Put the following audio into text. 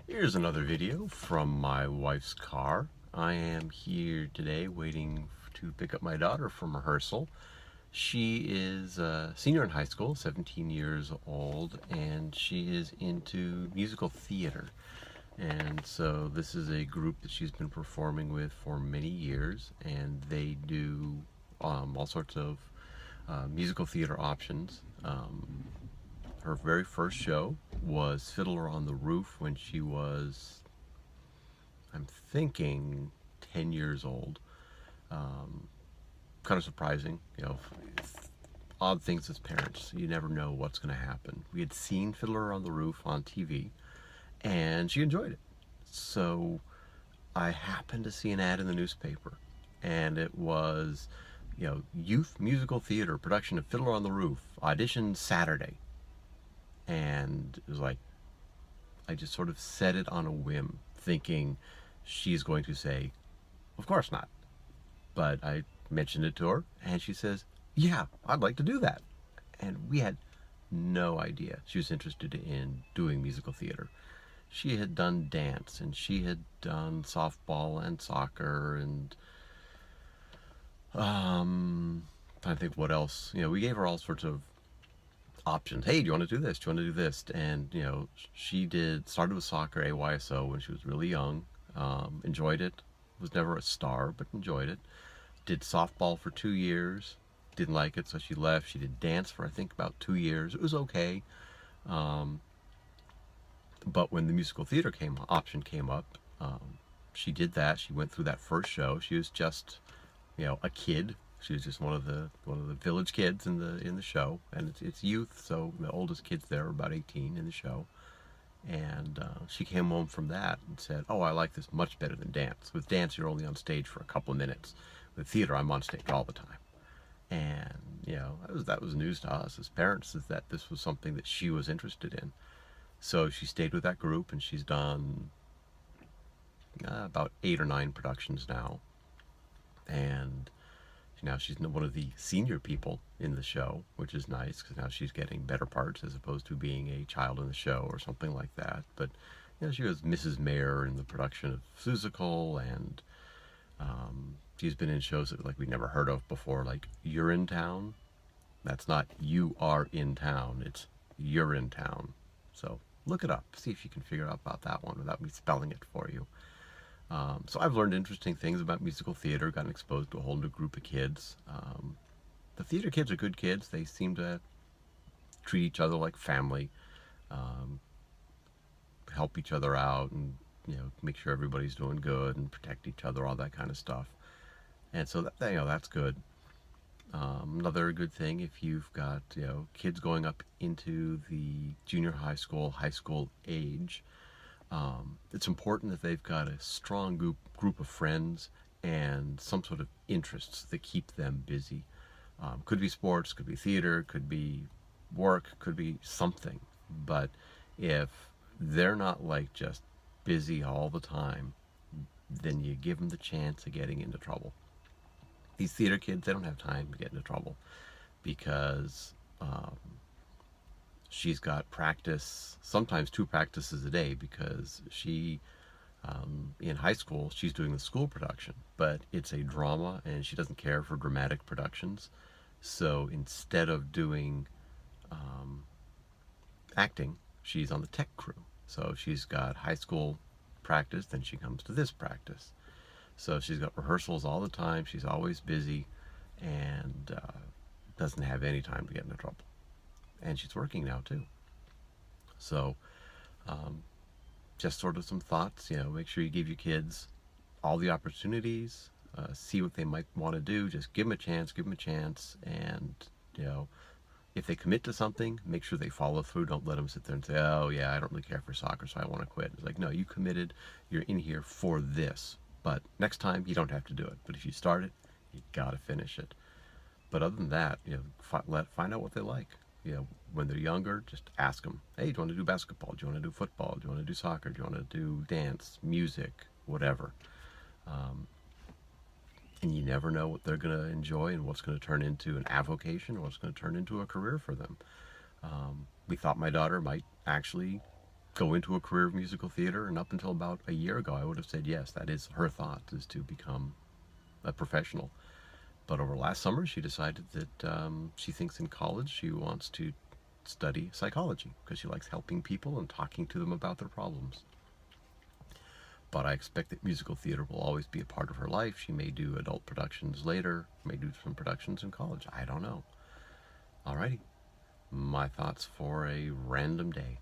Here's another video from my wife's car. I am here today waiting to pick up my daughter from rehearsal. She is a senior in high school, 17 years old, and she is into musical theater. And so this is a group that she's been performing with for many years, and they do all sorts of musical theater options. Her very first show was Fiddler on the Roof when she was, I'm thinking, 10 years old. Kind of surprising, odd things as parents. You never know what's going to happen. We had seen Fiddler on the Roof on TV, and she enjoyed it. So I happened to see an ad in the newspaper, and it was, youth musical theater production of Fiddler on the Roof, audition Saturday. And it was like, I just sort of said it on a whim, thinking she's going to say, of course not. But I mentioned it to her, and she says, yeah, I'd like to do that. And we had no idea she was interested in doing musical theater. She had done dance, and she had done softball and soccer, and trying to think what else. We gave her all sorts of options. Hey, do you want to do this? Do you want to do this? And she started with soccer, AYSO, when she was really young. Enjoyed it. Was never a star, but enjoyed it. Did softball for 2 years. Didn't like it, so she left. She did dance for I think about 2 years. It was okay. But when the musical theater option came up, she did that. She went through that first show. She was just, a kid. She was just one of the village kids in the show, and it's youth, so the oldest kids there are about 18 in the show. And she came home from that and said, "Oh, I like this much better than dance. With dance, you're only on stage for a couple of minutes. With theater, I'm on stage all the time." And that was news to us as parents, is that this was something that she was interested in. So she stayed with that group, and she's done about 8 or 9 productions now. And now she's one of the senior people in the show, which is nice because now she's getting better parts as opposed to being a child in the show or something like that. But she was Mrs. Mayor in the production of Seussical, and she's been in shows that like we'd never heard of before, like You're in Town. That's not You Are in Town, it's You're in Town. So look it up, see if you can figure out about that one without me spelling it for you. So I've learned interesting things about musical theater, gotten exposed to a whole new group of kids. The theater kids are good kids. They seem to treat each other like family, um, help each other out, and make sure everybody's doing good and protect each other, all that kind of stuff. And so that's good. Another good thing, if you've got kids going up into the junior high school age, it's important that they've got a strong group of friends and some sort of interests that keep them busy. Could be sports, could be theater, could be work, could be something. But if they're not like just busy all the time, then you give them the chance of getting into trouble. These theater kids, they don't have time to get into trouble because she's got practice, sometimes 2 practices a day, because in high school, she's doing the school production, but it's a drama and she doesn't care for dramatic productions. So instead of doing acting, she's on the tech crew. So she's got high school practice, then she comes to this practice. So she's got rehearsals all the time. She's always busy, and doesn't have any time to get into trouble. And she's working now too. So just sort of some thoughts. Make sure you give your kids all the opportunities. See what they might want to do. Just give them a chance. Give them a chance, and if they commit to something, make sure they follow through. Don't let them sit there and say, "Oh yeah, I don't really care for soccer, so I want to quit." It's like, no, you committed. You're in here for this. But next time, you don't have to do it. But if you start it, you gotta finish it. But other than that, find out what they like. When they're younger, just ask them, "Hey, do you want to do basketball? Do you want to do football? Do you want to do soccer? Do you want to do dance, music, whatever?" And you never know what they're going to enjoy and what's going to turn into an avocation or what's going to turn into a career for them. We thought my daughter might actually go into a career of musical theater. And up until about a year ago, I would have said yes, that is her thought, is to become a professional. But over last summer, she decided that she thinks in college she wants to study psychology because she likes helping people and talking to them about their problems. But I expect that musical theater will always be a part of her life. She may do adult productions later, may do some productions in college. I don't know. Alrighty, my thoughts for a random day.